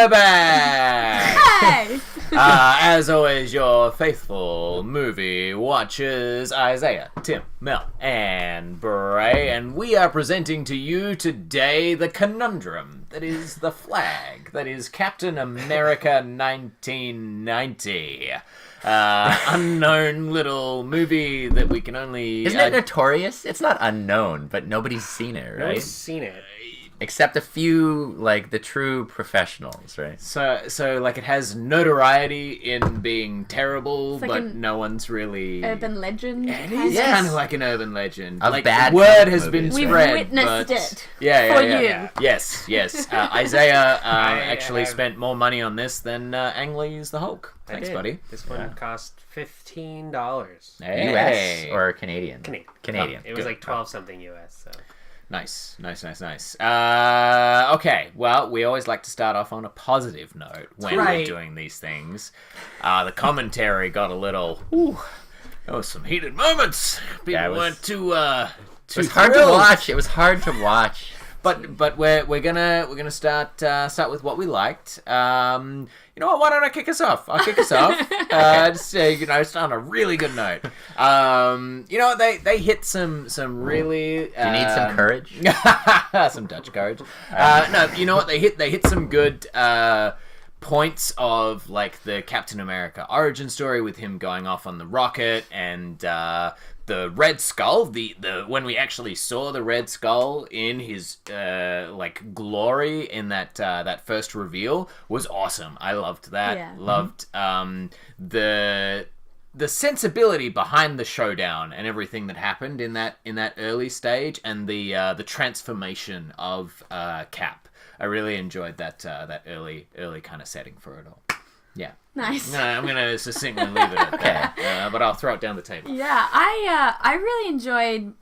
we're back! Hey! As always, your faithful movie watchers, Isaiah, Tim, Mel, and Bray, and we are presenting to you today the conundrum that is the flag, that is Captain America 1990. Unknown little movie that we can only... Isn't it notorious? It's not unknown, but nobody's seen it, right? Nobody's seen it. Except a few, like, the true professionals, right? So like, it has notoriety in being terrible, like but an no one's really... Urban legend. It is Yes. kind of like an urban legend. Of like, bad word has been movies. We've spread. witnessed but... it Yeah, for yeah. you. Yes. Isaiah actually have- spent more money on this than Ang Lee's The Hulk. Thanks, buddy. This one cost $15. Hey. U.S. or Canadian? Canadian. It was Good. like 12 something U.S. So. Nice. Okay, well, we always like to start off on a positive note when we're right. doing these things. The commentary got a little... Ooh, there was some heated moments. People weren't too It was hard thrilled. to watch. It was hard to watch. But we're gonna start with what we liked. You know what? Why don't I kick us off? I'll kick us off. Just start on a really good note. They hit some really. Do you need some courage? Some Dutch courage. No, you know what? They hit some good points of like the Captain America origin story with him going off on the rocket and the Red Skull. The when we actually saw the Red Skull in his like glory in that first reveal was awesome. I loved that. Yeah. Loved the sensibility behind the showdown and everything that happened in that early stage and the transformation of Cap. I really enjoyed that early kind of setting for it all. Yeah. Nice. No, I'm gonna succinctly leave it at that. But I'll throw it down the table. Yeah, I really enjoyed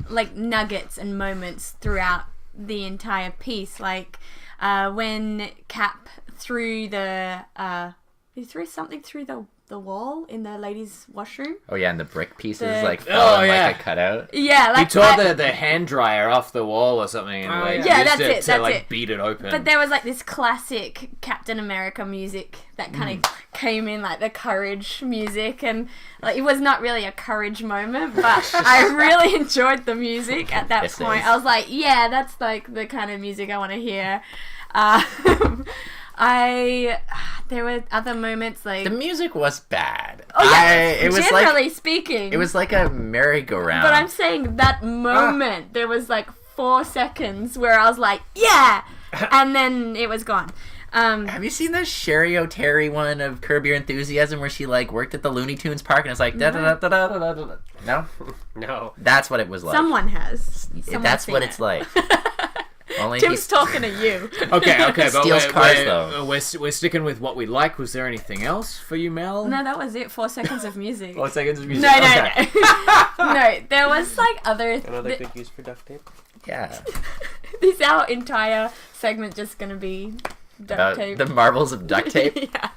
like nuggets and moments throughout the entire piece. Like when Cap threw he threw something through the wall in the ladies' washroom. Oh, yeah, and the brick pieces, The- like, fell in, yeah. like, a cutout. Yeah, He like tore that- the hand dryer off the wall or something and like yeah. used that's it it, to that's like it. beat it open. But there was like this classic Captain America music that kind of came in, like the courage music, and like it was not really a courage moment, but I really enjoyed the music at that Yes, it point. is. I was like, yeah, that's like the kind of music I want to hear. There were other moments like The music was bad. oh yeah, it was generally like speaking, it was like a merry-go-round. But I'm saying that moment, there was like 4 seconds where I was like, yeah, and then it was gone. Have you seen the Sherry O'Terry one of Curb Your Enthusiasm where she like worked at the Looney Tunes park and it's like da da da da da da da? No, No. that's what it was like. Someone has. That's what it's like. Only if Tim's talking to you. Okay, but Steals cars, though. we're sticking with what we like. Was there anything else for you, Mel? No, that was it. 4 seconds of music. 4 seconds of music. No, Okay. no, there was like other. Another good use for duct tape. Yeah. Is our entire segment just gonna be duct tape? The marbles of duct tape. Yeah.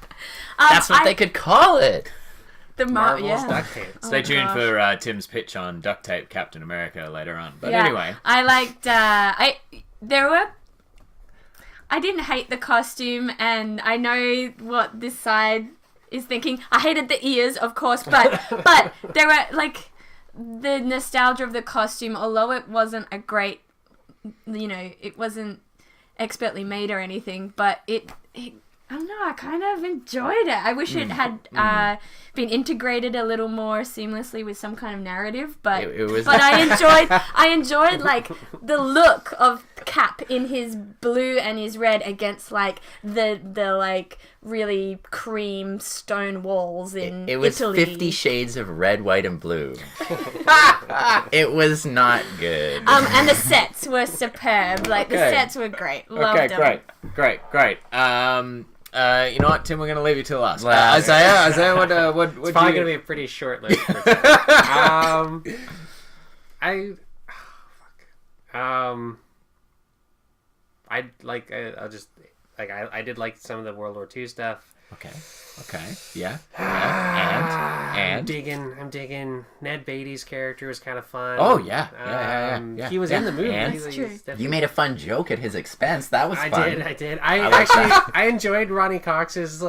That's what they could call it. The Marvel's yeah. duct tape. Stay Oh, tuned gosh. for Tim's pitch on duct tape Captain America later on. But Yeah. anyway, I liked. I didn't hate the costume, and I know what this side is thinking. I hated the ears, of course, but there were like the nostalgia of the costume. Although it wasn't a great, it wasn't expertly made or anything, but it I don't know, I kind of enjoyed it. I wish it had been integrated a little more seamlessly with some kind of narrative, but It was- but I enjoyed like the look of Cap in his blue and his red against like the like really cream stone walls in It was Italy. 50 Shades of red, white, and blue. It was not good. And the sets were superb. Like the Okay. sets were great. Loved okay, them. great. You know what, Tim? We're gonna leave you till last. Well, Isaiah, what It's probably gonna be a pretty short list. For today. I did like some of the World War II stuff. Okay. Yeah. And I'm digging. Ned Beatty's character was kind of fun. Oh yeah. He was in the movie. And? He's True. definitely- You made a fun joke at his expense. That was fun. I did. I like actually I enjoyed Ronnie Cox's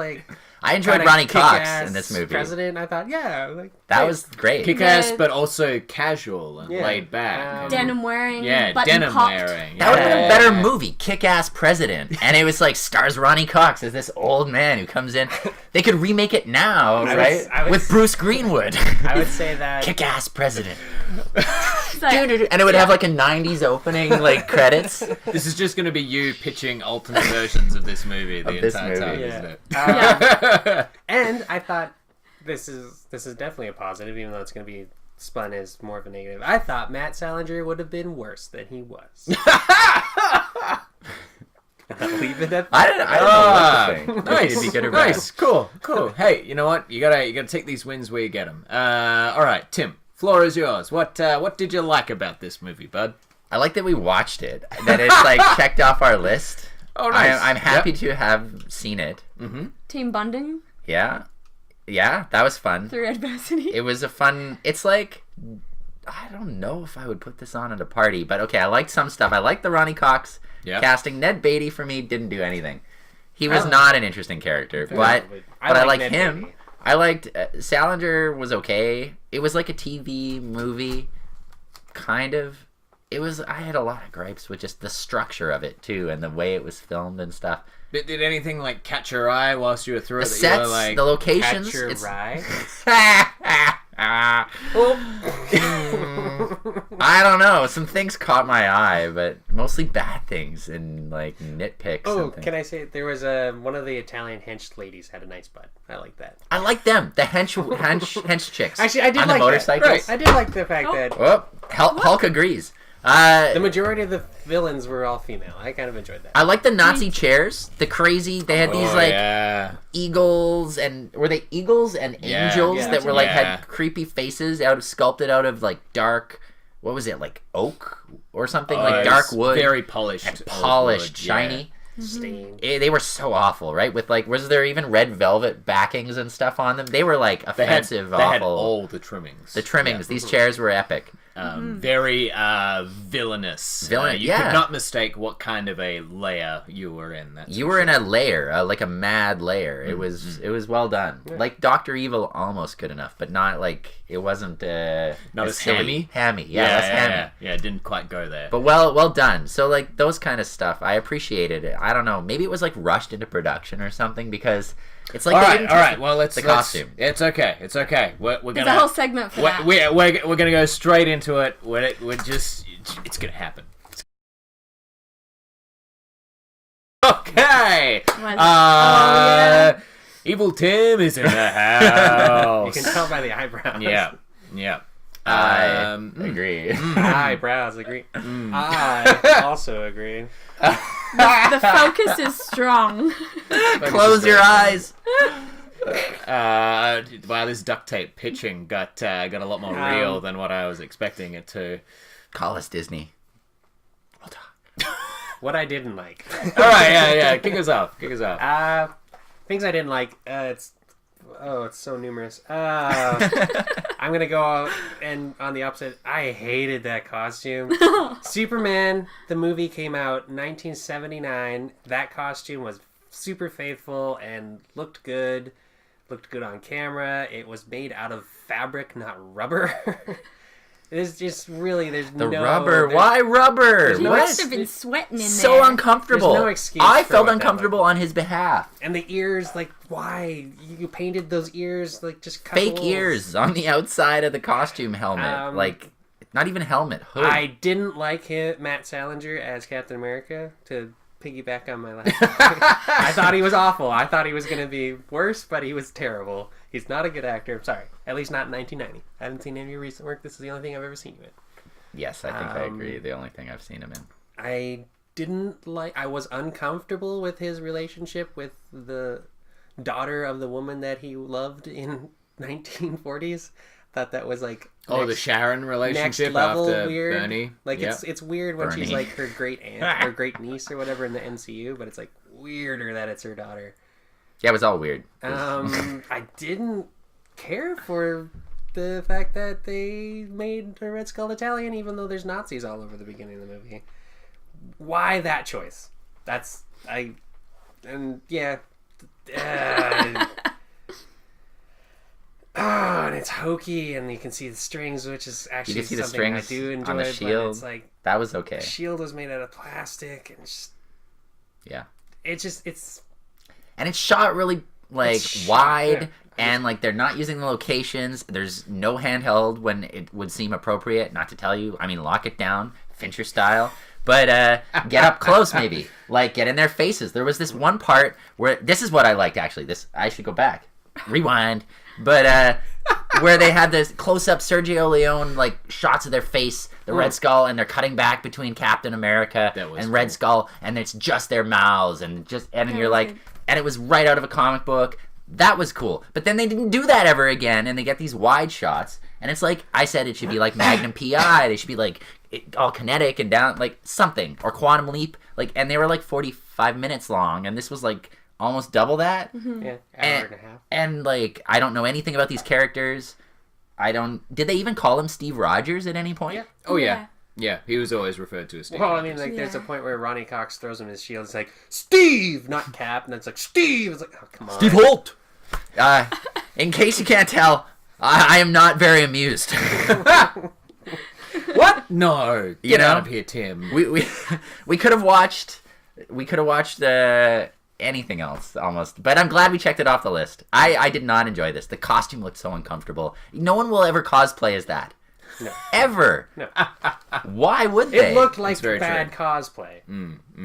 I enjoyed kinda Ronnie Cox kick-ass in this movie. President. I thought, That was great. kick-ass, The- but also casual and Yeah. laid back. Denim wearing, Yeah, button denim popped. wearing. That would have been a better Yeah. movie, Kick-Ass President. And it was like, stars Ronnie Cox as this old man who comes in. They could remake it now, right? I was- With Bruce Greenwood. I would say that Kick-Ass President. So, And it would have like a 90s opening, like, credits. This is just going to be you pitching alternate versions of this movie the Of this entire movie. time, Yeah. isn't it? yeah. and I thought this is definitely a positive, even though it's going to be spun as more of a negative. I thought Matt Salinger would have been worse than he was. I'll leave it at that. I don't know what to think. Nice, If he could or bad. nice, cool. Hey, you know what? You gotta take these wins where you get them. All right, Tim, floor is yours. What did you like about this movie, bud? I like that we watched it. That it's like checked off our list. Oh, nice. I'm happy Yep. to have seen it. Team bonding Yeah. Yeah, that was fun. through adversity. It was a fun. It's like, I don't know if I would put this on at a party, but okay, I liked some stuff. I liked the Ronnie Cox Yeah. casting. Ned Beatty for me didn't do anything. He was like- not an interesting character, but I I like like Ned him. Beatty. I liked Salinger was okay. It was like a TV movie, kind of. It was. I had a lot of gripes with just the structure of it too, and the way it was filmed and stuff. Did anything like catch your eye whilst you were through The it? That you were sets, like, the locations. Catch your it's- rye. I don't know. Some things caught my eye, but mostly bad things and like nitpicks. Oh, and things. can I say there was one of the Italian hench ladies had a nice butt. I like that. I like them. The hench chicks. Actually, I did on like the motorcycles. that. I did like the fact that Oh, Hulk agrees. the majority of the villains were all female. I kind of enjoyed that. I like the Nazi chairs. The crazy. They had these like yeah. eagles and were they eagles and Yeah. angels Yeah. that were like Yeah. had creepy faces sculpted out of like dark. What was it, like oak or something, like It's dark wood, very polished, and oak polished, wood, shiny. Stain. They were so awful, right? With like, was there even red velvet backings and stuff on them? They were like They had, offensive, they had awful. all the trimmings. The trimmings. These chairs were epic. Very villainous. Villain- You yeah. could not mistake what kind of a layer you were in. That's You for were in sure. a layer, like a mad layer. It was well done. Like Doctor Evil, almost good enough, but not like it wasn't. Not as silly. hammy? Hammy, yeah, less hammy. Yeah, it didn't quite go there. But well done. So like those kind of stuff, I appreciated it. I don't know, maybe it was like rushed into production or something because it's like all they right, didn't all trust right. Well, let's the let's- costume. It's okay. It's okay. We're There's gonna a whole segment for that. we're gonna go straight into it. We're just it's gonna happen. Okay. Was- yeah. Evil Tim is in the house. You can tell by the eyebrows. Yeah. I agree. Eyebrows agree. I also agree. The focus is strong. Close your eyes. Wow, this duct tape pitching got a lot more real than what I was expecting it to. Call us Disney. What I didn't like. All right, yeah. Kick us off. Things I didn't like. It's so numerous. I'm gonna go out and on the opposite. I hated that costume. Superman, the movie came out 1979. That costume was super faithful and looked good. Looked good on camera. It was made out of fabric, not rubber. There's just really there's The no rubber. there's- Why rubber? He What? must have been sweating in So there. uncomfortable. There's no excuse I for felt what that uncomfortable looked on his behalf. And the ears, like, why you painted those ears like just Fake couple- ears on the outside of the costume helmet. Like, not even helmet, hood. I didn't like Matt Salinger as Captain America, to piggyback on my last I thought he was awful. I thought he was going to be worse, but he was terrible. He's not a good actor. I'm sorry. At least not in 1990. I haven't seen any of your recent work. This is the only thing I've ever seen you in. Yes, I think I agree. The only thing I've seen him in. I was uncomfortable with his relationship with the daughter of the woman that he loved in 1940s. Thought that was like The Sharon next relationship level after weird. Bernie. Like Yep. it's weird when she's Bernie. like her great aunt or great niece or whatever in the MCU, but it's like weirder that it's her daughter. Yeah, it was all weird. I didn't care for the fact that they made a Red Skull Italian, even though there's Nazis all over the beginning of the movie. Why that choice? And it's hokey, and you can see the strings, which is actually see the something I strings do enjoy. on the shield. But it's like That was okay. the shield was made out of plastic, and Yeah. it's And it's shot really like It's shot, wide, yeah. and like they're not using the locations. There's no handheld when it would seem appropriate. Not to tell you, I mean, lock it down, Fincher style. But get up close, maybe. Like, get in their faces. There was this one part where this is what I liked, actually. This I should go back, rewind. But where they had this close-up Sergio Leone like shots of their face, the Red Skull, and they're cutting back between Captain America and Red Skull, and it's just their mouths, and you're like, and it was right out of a comic book. That was cool. But then they didn't do that ever again, and they get these wide shots, and it's like I said, it should be like Magnum PI. They should be like all kinetic and down, like something, or Quantum Leap, like, and they were like 45 minutes long, and this was like almost double that. hour and a half. And like, I don't know anything about these characters. Did they even call him Steve Rogers at any point? Yeah. Oh yeah. Yeah, he was always referred to as Steve. Well, I mean, like, there's a point where Ronnie Cox throws him his shield. It's like, Steve, not Cap. And it's like, Steve. It's like, oh, come on. Steve Holt! In case you can't tell, I am not very amused. What? No. Get out of here, Tim. We could have watched anything else almost, but I'm glad we checked it off the list. I did not enjoy this. The costume looked so uncomfortable. No one will ever cosplay as that. No. Ever. No. Why would they? It looked like It's very bad true. cosplay.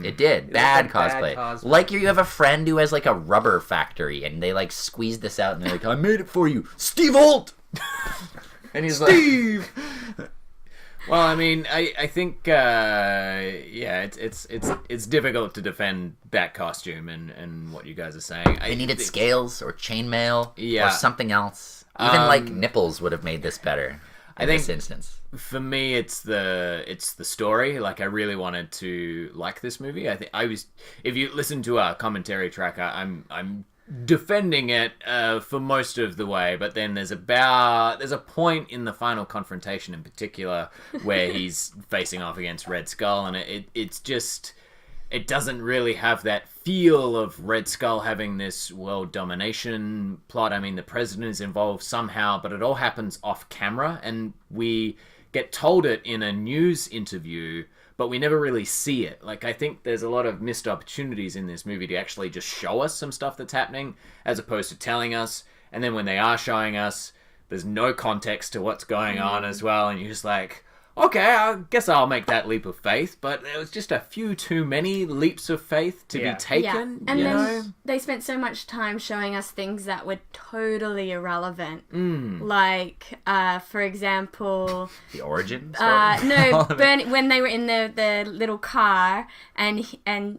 It did. Bad looked like cosplay. bad cosplay. Like you have a friend who has like a rubber factory and they like squeeze this out and they're like, I made it for you, Steve Holt. And he's Steve. Well, I mean, I think it's difficult to defend that costume and what you guys are saying. They needed scales or chainmail Yeah. or something else. Even like nipples would have made this better. In this instance, For me, it's the story. Like, I really wanted to like this movie. I think I was. If you listen to our commentary track, I'm defending it for most of the way. But then there's a point in the final confrontation in particular where he's facing off against Red Skull, and it's just. It doesn't really have that feel of Red Skull having this world domination plot. I mean, the president is involved somehow, but it all happens off camera, and we get told it in a news interview, but we never really see it. Like, I think there's a lot of missed opportunities in this movie to actually just show us some stuff that's happening, as opposed to telling us, and then when they are showing us, there's no context to what's going on as well, and you're just like... Okay, I guess I'll make that leap of faith, but there was just a few too many leaps of faith to be taken. And you then know? they spent so much time showing us things that were totally irrelevant. Like, for example... the origin story? When they were in the little car, and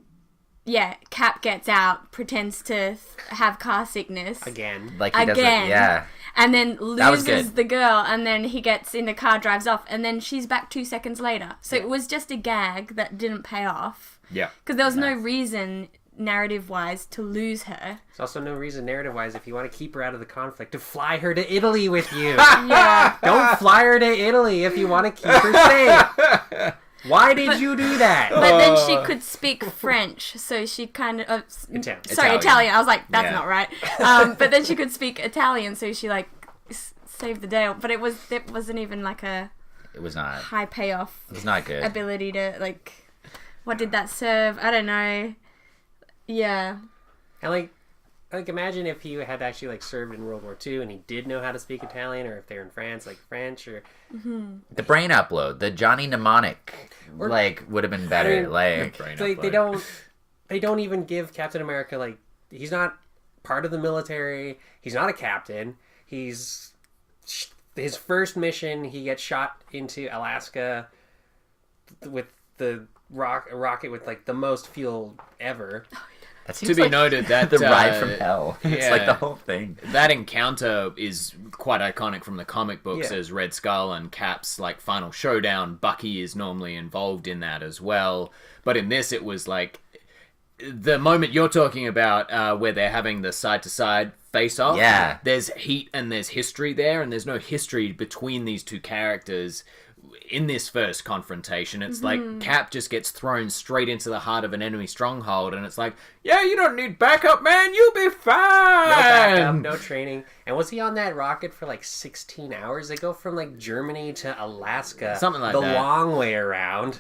Cap gets out, pretends to have car sickness. Again. Like he does it, yeah. And then loses good. the girl, and then he gets in the car, drives off, and then she's back 2 seconds later. So it was just a gag that didn't pay off. Yeah. Because there was no reason, narrative-wise, to lose her. There's also no reason, narrative-wise, if you want to keep her out of the conflict, to fly her to Italy with you. Yeah. Don't fly her to Italy if you want to keep her safe. Why did you do that? But then she could speak French, so she kind of... Italian. I was like, that's not right. But then she could speak Italian, so she, like, saved the day. But it wasn't even, like, a... It was not. High payoff. It was not good. Ability to, like... What did that serve? I don't know. Yeah. And, like imagine if he had actually, like, served in World War II and he did know how to speak Italian, or if they're in France, like, French, or... The brain upload, the Johnny Mnemonic, like, would have been better. I mean, they don't even give Captain America, like, he's not part of the military, he's not a captain, his first mission, he gets shot into Alaska with the rocket with, like, the most fuel ever. That To be noted that the ride from hell. It's yeah. like the whole thing. That encounter is quite iconic from the comic books Yeah. as Red Skull and Cap's like final showdown. Bucky is normally involved in that as well, but in this it was like the moment you're talking about, where they're having the side-to-side face-off, Yeah. there's heat and there's history there, and there's no history between these two characters in this first confrontation. It's like Cap just gets thrown straight into the heart of an enemy stronghold, and it's like, yeah, you don't need backup, man. You'll be fine. No backup, no training. And was he on that rocket for like 16 hours? They go from like Germany to Alaska. Something like the that. long way around.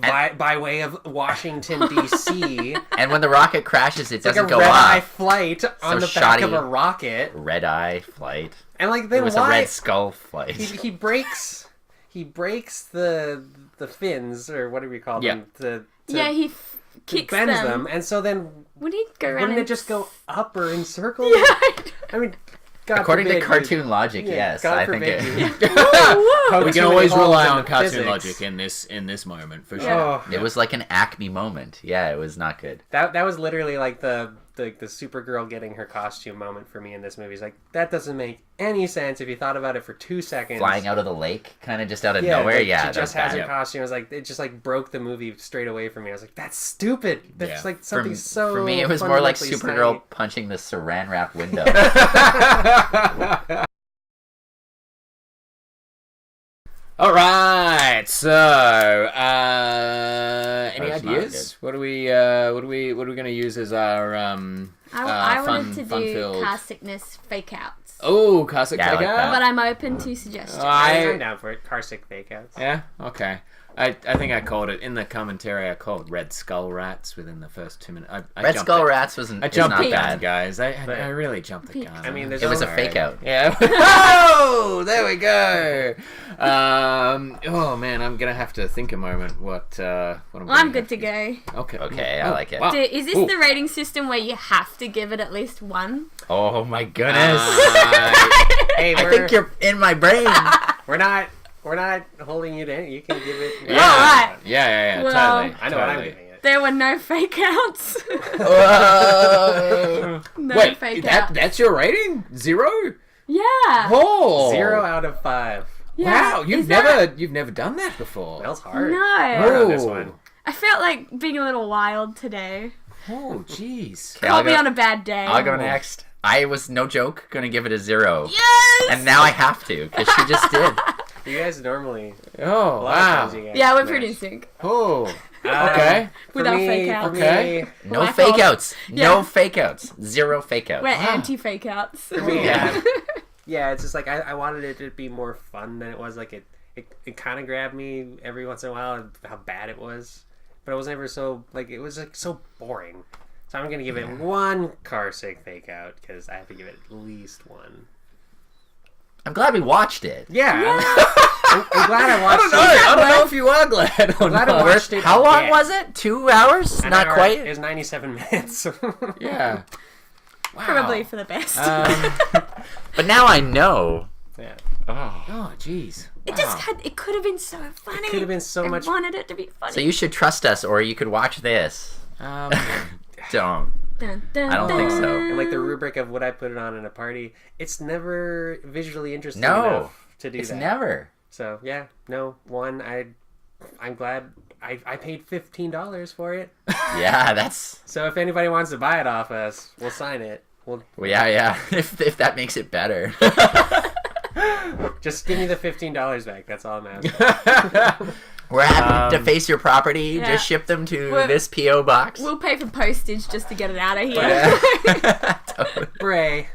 by way of Washington, D.C. And when the rocket crashes, it It's like doesn't a go red-eye off. flight on So the back of shoddy. a rocket. Red eye flight. And like It then was a why... Red Skull flight. He breaks... He breaks the fins, or what do we call them? Yeah, he kicks bends them. and so then Would he go around wouldn't and it just go up or in circles? Yeah. I mean, God According to forbid cartoon logic, yeah, yes, God I think forbid it, you Whoa. We too can many always holes rely in on the cartoon physics. logic in this moment for sure. Oh, it was like an Acme moment. Yeah, it was not good. that was literally like the Supergirl getting her costume moment for me in this movie. It's like, that doesn't make any sense if you thought about it for 2 seconds. Flying out of the lake, kind of just out of Yeah, nowhere. like, Yeah, she that just was has bad. her costume. It was like, it just like broke the movie straight away from me. I was like, that's stupid. That's Yeah. like something so. For me, it was more like fundamentally Supergirl tiny. punching the saran wrap window. All right, so any That's not ideas? What are we going to use as our I wanted to do fun-filled- car sickness fake outs. Oh, classic Yeah, I like fake out? that. But I'm open to suggestions. I'm down for it. Car sick fake outs. Yeah, okay. I think I called it in the commentary. I called Red Skull Rats within the first 2 minutes. I Red jumped Skull the- Rats was I not jumped the gun, bad. guys. I really jumped the gun. I mean, there's It was a Sorry. fake out. Yeah. Oh, there we go. Oh man, I'm gonna have to think a moment. What I'm Well, I'm good to go. Okay. Okay, I like it. Wow. Is this Ooh. the rating system where you have to give it at least one? Oh my goodness! Hey, I think you're in my brain. we're not holding you to. You can give it. Yeah. Alright. Yeah, Well, totally. I know what I'm totally. giving it. There were no fake outs. Whoa. No Wait, fake outs. that's your rating? 0? Yeah. Oh, 0 out of 5. Yeah. Wow, you've Is that- never done that before. That was hard. No. Hard on this Oh. one. I felt like being a little wild today. Oh, jeez. Okay, I'll Caught me go- on a bad day. I'll go next. I was, no joke, gonna give it a 0. Yes. And now I have to, because she just did. You guys normally. Oh, A lot of wow. times you guys Yeah, we're smash. pretty in sync. Oh, okay. For Without me, fake outs. for me, Okay. No Black fake hole. outs. No Yeah. fake outs. 0 fake outs. We're anti-fake outs. For me, Yeah. yeah, it's just like I wanted it to be more fun than it was. Like it kind of grabbed me every once in a while how bad it was, but it was never so like it was like so boring. So I'm gonna give it 1 car sick fake out because I have to give it at least 1. I'm glad we watched it. Yeah, I'm glad I watched. I don't know if you are glad or glad I not. watched it. How long again. was it? 2 hours? An Not hour- quite. It was 97 minutes. Yeah. Wow. Probably for the best. But now I know. yeah. Oh. Oh, jeez. it just had. It could have been so funny. It could have been so I much. wanted it to be funny. So you should trust us, or you could watch this. Um, Don't. Dun, dun, I don't think so. And like the rubric of would I put it on in a party, it's never visually interesting No. enough to do It's that. never. So yeah, no. 1, I'm glad I paid $15 for it. Yeah, that's. So if anybody wants to buy it off us, we'll sign it. We'll Well, yeah. If that makes it better. just give me the $15 back. That's all I'm asking. We're happy to face your property. Yeah. Just ship them to We're- this PO box. We'll pay for postage just to get it out of here. Yeah. Totally. Bray,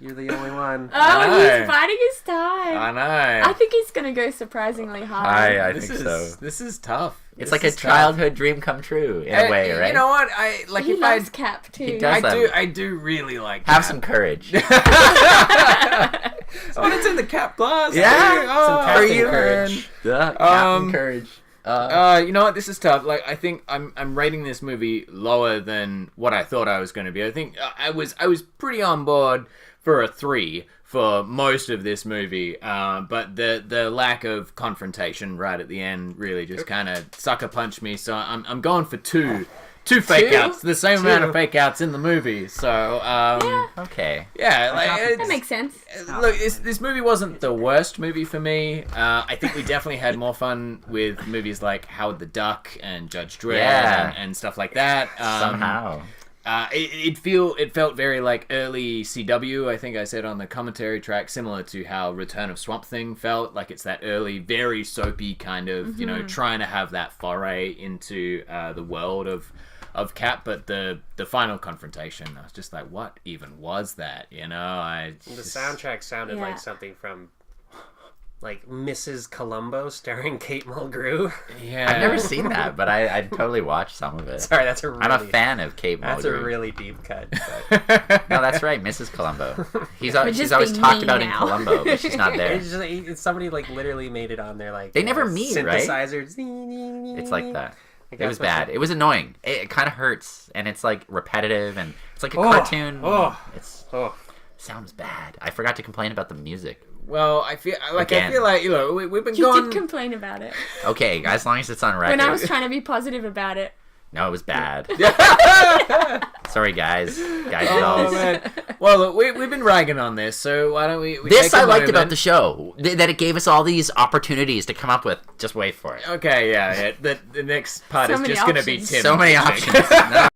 you're the only one. Oh, know. he's biding his time. I know. I think he's gonna go surprisingly hard. I this think is so. this is tough. It's This like a is tough. childhood dream come true in a way, right? You know what? I like He if I loves Cap too. He does. I do really like Have Cap. some courage. Oh, it's in the Cap glass. Yeah, too. Oh, some For Captain you, Courage. man. Captain Um, Courage. You know what? This is tough. Like, I think I'm rating this movie lower than what I thought I was going to be. I think I was pretty on board for a 3 for most of this movie, but the lack of confrontation right at the end really just kind of sucker punched me. So I'm going for two Two fake Two? outs. The same amount of fake outs in the movie. So, Okay. yeah, like, That it's, makes sense. look, this movie wasn't the worst movie for me. I think we definitely had more fun with movies like Howard the Duck and Judge Dredd Yeah. and stuff like that. Somehow. It felt very like early CW. I think I said on the commentary track, similar to how Return of Swamp Thing felt. Like it's that early, very soapy kind of, trying to have that foray into the world of Cap. But the final confrontation, I was just like, what even was that? The soundtrack sounded like something from like Mrs. Columbo starring Kate Mulgrew. Yeah, I've never seen that, but I'd totally watch some of it. Sorry, I'm a fan of Kate Mulgrew. That's a really deep cut. But... No, that's right, Mrs. Columbo. She's just always being talked mean about in now. Columbo, but she's not there. it's somebody like literally made it on their like They never meet, right? synthesizer. It's like that. Like It was that's what's bad. It was annoying. It kind of hurts, and it's like repetitive, and it's like a cartoon. It's sounds bad. I forgot to complain about the music. Well, I feel like Again. we've been You going. did complain about it Okay, as long as it's on record. when I was trying to be positive about it. No, it was bad. Sorry, guys. Guys, Oh dolls. man! Well, look, we've been ragging on this, so why don't we This take a I liked about moment- the show, that it gave us all these opportunities to come up with. Just wait for it. Okay, yeah. The next part So is many just going to be options. Tim. So many pitching. options. No.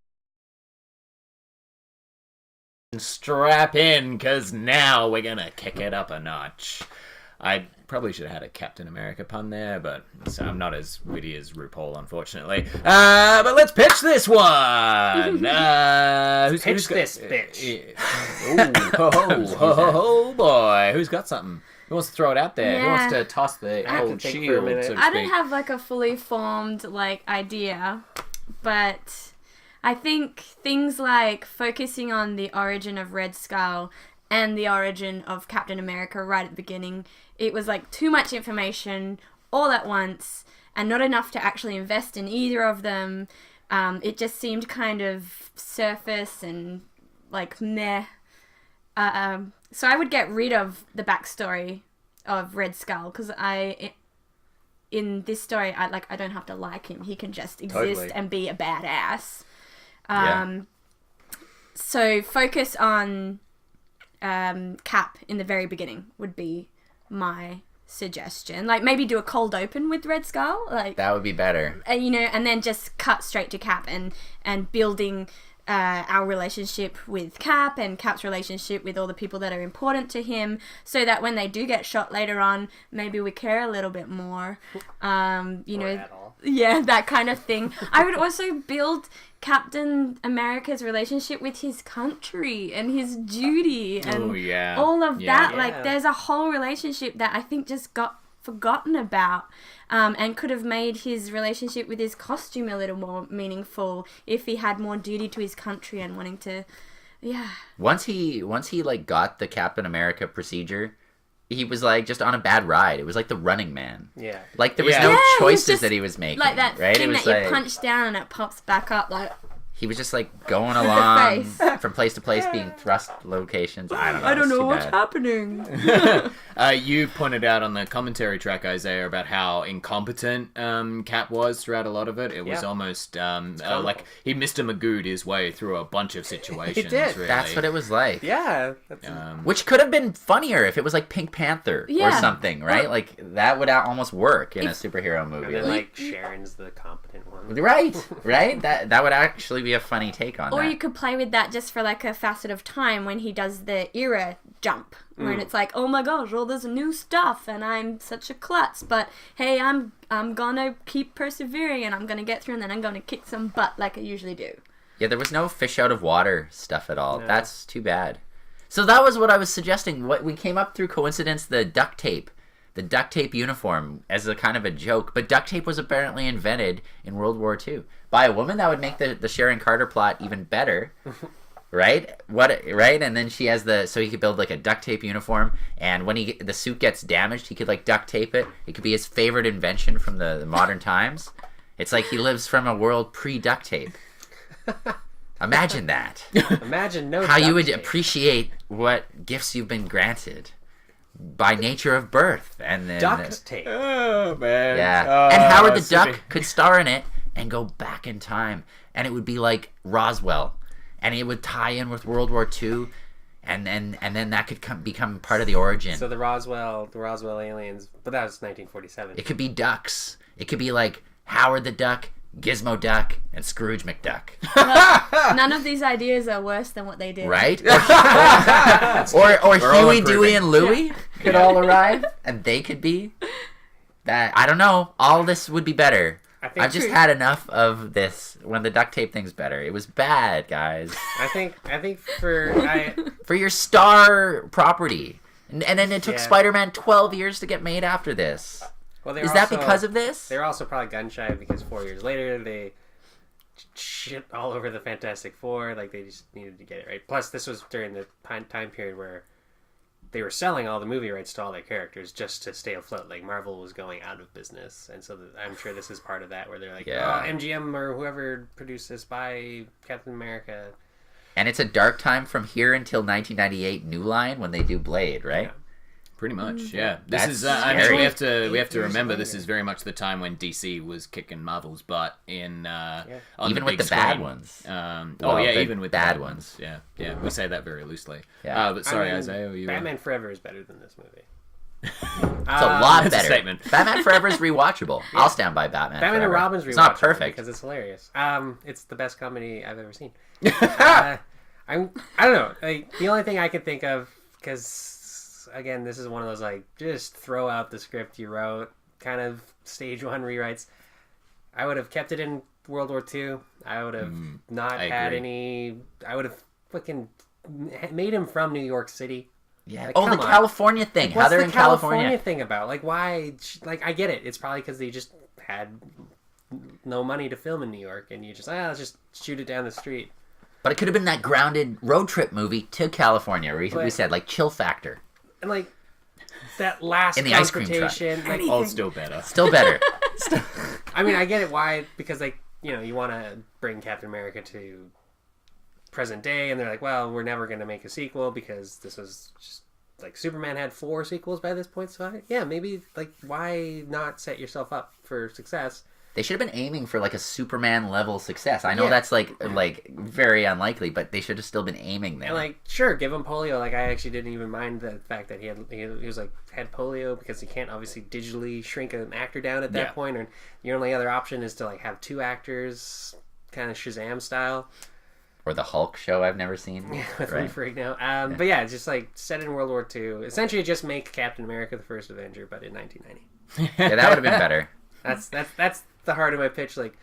Strap in, because now we're going to kick it up a notch. I probably should have had a Captain America pun there, but so I'm not as witty as RuPaul, unfortunately. But let's pitch this one. Pitch this bitch. Oh boy, who's got something? Who wants to throw it out there? Who Yeah. wants to toss the I have to old think for a shield, minute. so to I speak? don't have like a fully formed like idea, but I think things like focusing on the origin of Red Skull and the origin of Captain America right at the beginning, it was like too much information all at once and not enough to actually invest in either of them. It just seemed kind of surface and like meh. So I would get rid of the backstory of Red Skull because in this story I don't have to like him. He can just exist Totally. and be a badass. Yeah. So focus on Cap in the very beginning would be my suggestion. Like maybe do a cold open with Red Skull, like That would be better. and then just cut straight to Cap and building our relationship with Cap and Cap's relationship with all the people that are important to him, so that when they do get shot later on, maybe we care a little bit more. At all. Yeah, that kind of thing. I would also build Captain America's relationship with his country and his duty and Oh, yeah. all of Yeah. that. Like, there's a whole relationship that I think just got forgotten about, and could have made his relationship with his costume a little more meaningful if he had more duty to his country and wanting to, yeah. Once he like got the Captain America procedure, he was like just on a bad ride. It was like the Running Man. Yeah. Like there was Yeah. no Yeah, he was choices just that he was making. Like that right? thing It was that you like punch down and it pops back up, like, he was just like going along face. from place to place, being thrust locations. I don't know. I don't It's know too what's bad. happening. You pointed out on the commentary track, Isaiah, about how incompetent Cap was throughout a lot of it. It was Yeah. almost like he Mr. Magoo'd his way through a bunch of situations. did. Really. That's what it was like. Yeah. That's, Which could have been funnier if it was like Pink Panther or Yeah. something, right? Like that would almost work in a superhero and movie. then Like, like Sharon's the competent one. right? That would actually be a funny take on Or that. you could play with that just for like a facet of time when he does the era jump, when it's like, oh my gosh, all this new stuff, and I'm such a klutz, but hey, I'm gonna keep persevering, and I'm gonna get through, and then I'm gonna kick some butt like I usually do. Yeah, there was no fish out of water stuff at all. No. That's too bad. So that was what I was suggesting. What we came up through coincidence, the duct tape uniform as a kind of a joke. But duct tape was apparently invented in World War II by a woman. That would make the Sharon Carter plot even better. Right? Right? And then she has so he could build like a duct tape uniform, and when the suit gets damaged, he could like duct tape it. It could be his favorite invention from the modern times. It's like he lives from a world pre-duct tape. Imagine that. Imagine no. How you duct would tape. appreciate what gifts you've been granted by nature of birth, and then duct tape. Oh man. yeah. Oh, And Howard the so Duck could star in it and go back in time, and it would be like Roswell, and it would tie in with World War II, and then that could become part of the origin. So the Roswell aliens, but that was 1947. It could be ducks. It could be like Howard the Duck, Gizmo Duck, and Scrooge McDuck. None of these ideas are worse than what they did. Right? or Huey, Dewey, and Louie could all arrive, and they could be that. I don't know. All this would be better. I've just had enough of this. When the duct tape thing's better, it was bad, guys. I think for your star property, and then it took Spider-Man 12 years to get made after this. Well, is that because of this? They're also probably gun shy because 4 years later they shit all over the Fantastic Four. Like they just needed to get it right. Plus, this was during the time period where they were selling all the movie rights to all their characters just to stay afloat. Like Marvel was going out of business, and so I'm sure this is part of that where they're like, oh, MGM or whoever produced this by Captain America. And it's a dark time from here until 1998 New Line when they do Blade, right? Yeah. Pretty much, yeah. This That's is. I mean, scary. we have to remember this is very much the time when DC was kicking Marvel's butt in on even the with big the bad screen. ones. The even with bad the bad ones. Yeah. We say that very loosely. Yeah. But sorry, I mean, Isaiah. You Batman Forever is better than this movie. It's a lot that's a better. statement. Batman Forever is rewatchable. I'll stand by Batman. Batman Forever. and Robin's rewatchable. It's not perfect. because it's hilarious. It's the best comedy I've ever seen. I don't know. Like, the only thing I can think of, because again, this is one of those like just throw out the script you wrote, kind of stage one rewrites. I would have kept it in World War II. I would have not had any. I would have fucking made him from New York City. Yeah. Like, Oh, the come on. California thing. Like, How what's they're the in California. thing about? Like, why? Like, I get it. It's probably because they just had no money to film in New York, and you just let's just shoot it down the street. But it could have been that grounded road trip movie to California, where we said like chill factor. And like that last In the ice cream truck. confrontation, like, all still better. Still better. I mean, I get it. Why? Because like you want to bring Captain America to present day, and they're like, well, we're never going to make a sequel because this was just like Superman had 4 sequels by this point. So maybe like why not set yourself up for success? They should have been aiming for like a Superman level success. I know Yeah. that's like very unlikely, but they should have still been aiming there. And like, sure, give him polio. Like, I actually didn't even mind the fact that he was like had polio because he can't obviously digitally shrink an actor down at that point. Or your only other option is to like have 2 actors, kind of Shazam style. Or the Hulk show I've never seen. With Right. me freak now. But yeah, just like set it in World War II. Essentially, just make Captain America the first Avenger, but in 1990. Yeah, that would have been better. That's the heart of my pitch. Like,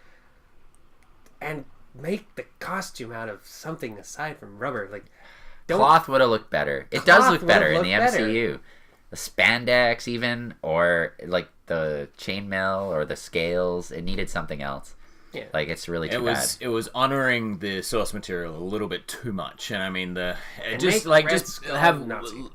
and make the costume out of something aside from rubber. Like, Cloth would have looked better. It does Cloth look would better have in the looked better. MCU. The spandex even, or like the chainmail or the scales. It needed something else. Yeah. Like, it's really too bad. It was honoring the source material a little bit too much, and I mean And just make Red just Skull have Nazi.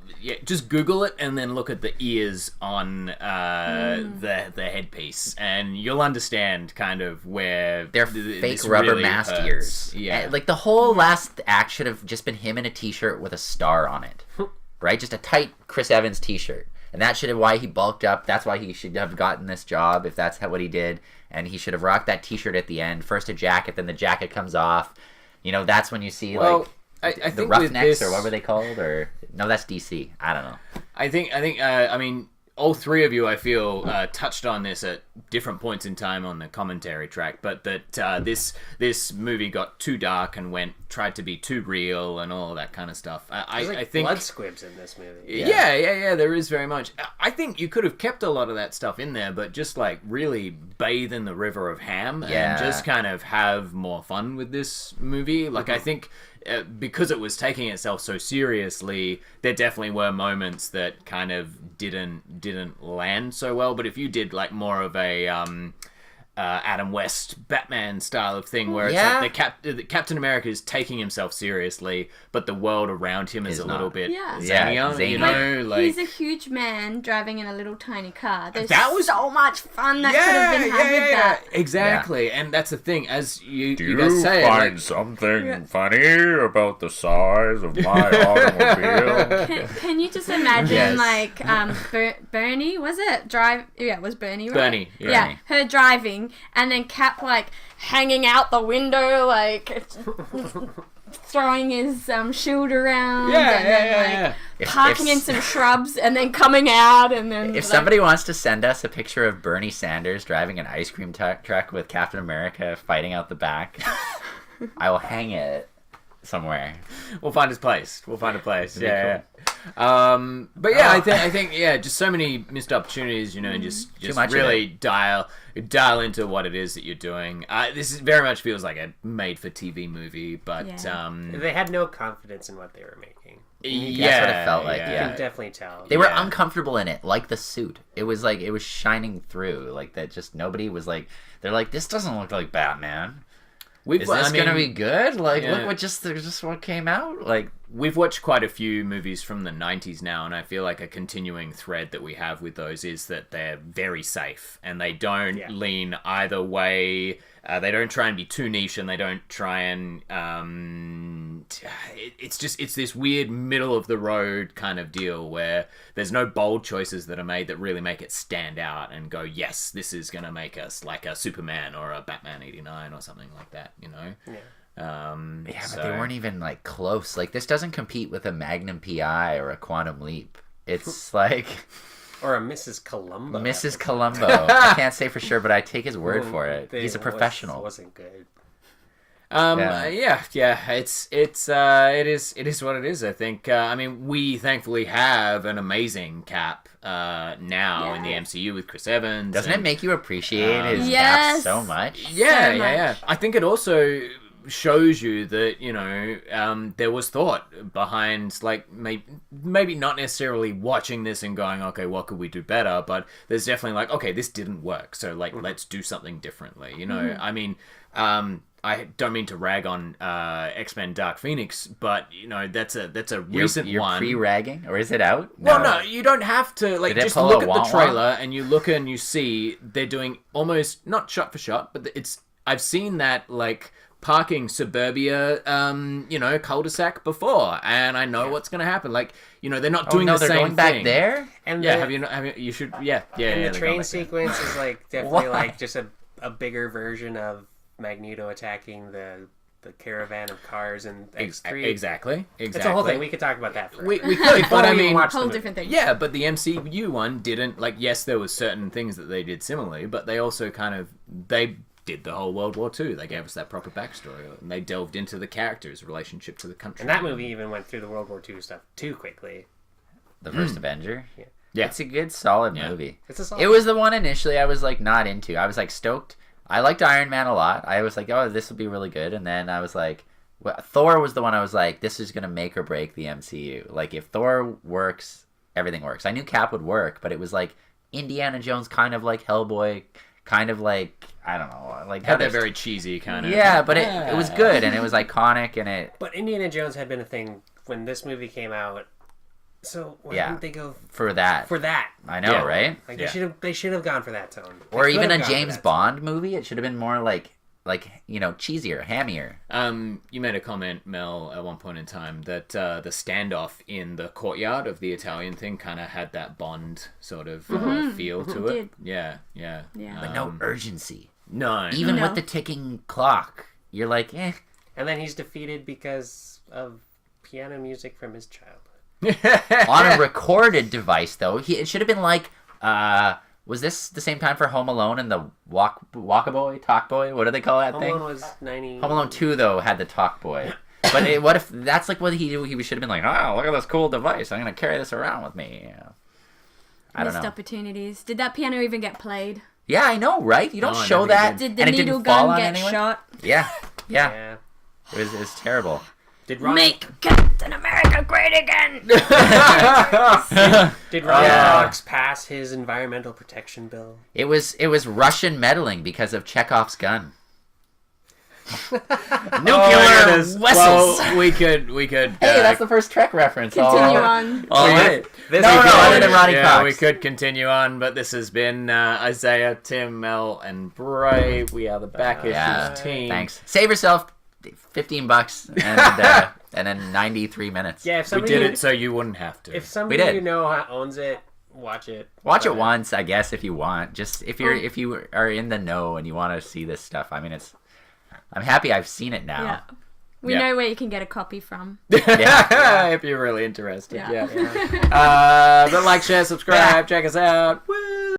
just Google it and then look at the ears on the headpiece, and you'll understand kind of where They're this fake rubber really masked hurts. ears. Yeah, And, like the whole last act should have just been him in a t-shirt with a star on it. Right? Just a tight Chris Evans t-shirt. And that should have why he bulked up. That's why he should have gotten this job if that's what he did. And he should have rocked that t-shirt at the end. First a jacket, then the jacket comes off. You know, that's when you see Well, like I the think with Roughnecks this- or what were they called? Or no, that's DC. I don't know. I think I mean all 3 of you I feel touched on this at different points in time on the commentary track, but that this movie got too dark and tried to be too real and all of that kind of stuff. There's like I think blood squibs in this movie. yeah, there is very much. I think you could have kept a lot of that stuff in there, but just like really bathe in the river of ham and just kind of have more fun with this movie. Like I think because it was taking itself so seriously, there definitely were moments that kind of didn't land so well. But if you did like more of a Adam West Batman style of thing, where it's like the Captain America is taking himself seriously, but the world around him is a little bit zanier, zany. you know, like he's a huge man driving in a little tiny car. There's That was- so much fun that could have been had with that. Exactly, and that's the thing. As you Do guys say, find like, something funny about the size of my automobile? Can you just imagine, Yes. like, Bernie, was it? It was Bernie, right? Bernie, Yeah, her driving thing, and then Cap like hanging out the window, like throwing his shield around, and then parking in some shrubs, and then coming out, and then If somebody wants to send us a picture of Bernie Sanders driving an ice cream truck with Captain America fighting out the back, I will hang it somewhere. We'll find his place. We'll find a place. It'd be Yeah. But yeah, I think just so many missed opportunities. Just much of really dial into what it is that you're doing. Very much feels like a made-for-TV movie, but They had no confidence in what they were making. That's what it felt like. You Yeah. can definitely tell. They were uncomfortable in it, like the suit. It was like it was shining through, like that. Just nobody was like, they're like, this doesn't look like Batman. Is this gonna be good? Like, look what just what came out. Like, we've watched quite a few movies from the 90s now, and I feel like a continuing thread that we have with those is that they're very safe, and they don't lean either way. They don't try and be too niche, and they don't try and it's this weird middle of the road kind of deal where there's no bold choices that are made that really make it stand out and go, yes, this is gonna make us like a Superman or a Batman 89 or something like that, but they weren't even like close. Like, this doesn't compete with a Magnum PI or a Quantum Leap. It's like or a Mrs. Columbo. Mrs. Columbo. I can't say for sure, but I take his word for it. He's a professional. Wasn't good. It is what it is. I think. We thankfully have an amazing Cap now in the MCU with Chris Evans. Doesn't it make you appreciate his Yes. Cap so much? Yeah. I think it also shows you that there was thought behind, like, maybe not necessarily watching this and going, okay, what could we do better, but there's definitely like, okay, this didn't work, so like let's do something differently. I don't mean to rag on X-Men Dark Phoenix, but that's a recent you're one. pre-ragging, or is it out? Well, no, you don't have to. Like, Did it just pull look a at the wah-wah? trailer and you look and you see they're doing almost not shot for shot, but I've seen that like parking suburbia, cul-de-sac before, and I know what's gonna happen. Like, they're not doing the they're same going thing. back there. And You should. Yeah. And the they're going train back there. sequence is like definitely Why? like just a bigger version of Magneto attacking the caravan of cars in X3. Exactly. It's a whole thing. We could talk about that forever. We could, but I mean, whole different thing. yeah, but the MCU one didn't, like, yes, there was certain things that they did similarly, but they also they did the whole World War II. They gave us that proper backstory, and they delved into the characters' relationship to the country. And that movie even went through the World War II stuff too quickly. The first Avenger. Yeah. It's a good, solid movie. It's a solid It was the one initially I was like not into. I was like stoked. I liked Iron Man a lot. I was like, oh, this will be really good. And then I was like, Thor was the one I was like, this is gonna make or break the MCU. Like, if Thor works, everything works. I knew Cap would work, but it was like Indiana Jones, kind of like Hellboy, kind of like, I don't know, like had that very cheesy kind of. Yeah, but it was good and it was iconic and it. But Indiana Jones had been a thing when this movie came out. So why didn't they go for that? I know, Yeah. right? Like they should have gone for that tone. They Or could even have a gone for James that Bond movie. It should have been more like cheesier, hammier. You made a comment, Mel, at one point in time that the standoff in the courtyard of the Italian thing kind of had that Bond sort of feel to it. did. Yeah. But no urgency. No. Even No. with the ticking clock, you're like, eh. tone. And then he's defeated because of piano music from his childhood. On a recorded device, though, it should have been like, was this the same time for Home Alone and the Walkaboy, Talk Boy? What do they call that Home thing? Alone was 90. Home Alone 2, though, had the Talk Boy. But what if that's like what he should have been like, oh, look at this cool device. I'm going to carry this around with me. I don't Missed know. opportunities. Did that piano even get played? Yeah, I know, right? You don't No, I show never that. Did the and it needle didn't fall gun on get anyone? shot? Yeah. Yeah. It was terrible. Did Ron Make Captain America great again! Did Ron Fox pass his environmental protection bill? It was Russian meddling because of Chekhov's gun. Nuclear vessels. Well, we could. Hey, that's the first Trek reference. Continue on. All right. This No, is other than Ronnie yeah, Cox. we could continue on, but this has been Isaiah, Tim, Mel, and Bray. We are the Back Issues Yeah, team. thanks. Save yourself $15 and and then 93 minutes. Yeah, if We somebody did it so you wouldn't have to. If somebody did. you know owns it, watch it. Watch it but- once, I guess, if you want. Just if you are in the know and you want to see this stuff. I mean, I'm happy I've seen it now. Yeah. We Yeah. know where you can get a copy from. Yeah. If you're really interested. Yeah. Yeah. But like, share, subscribe, check us out. Woo!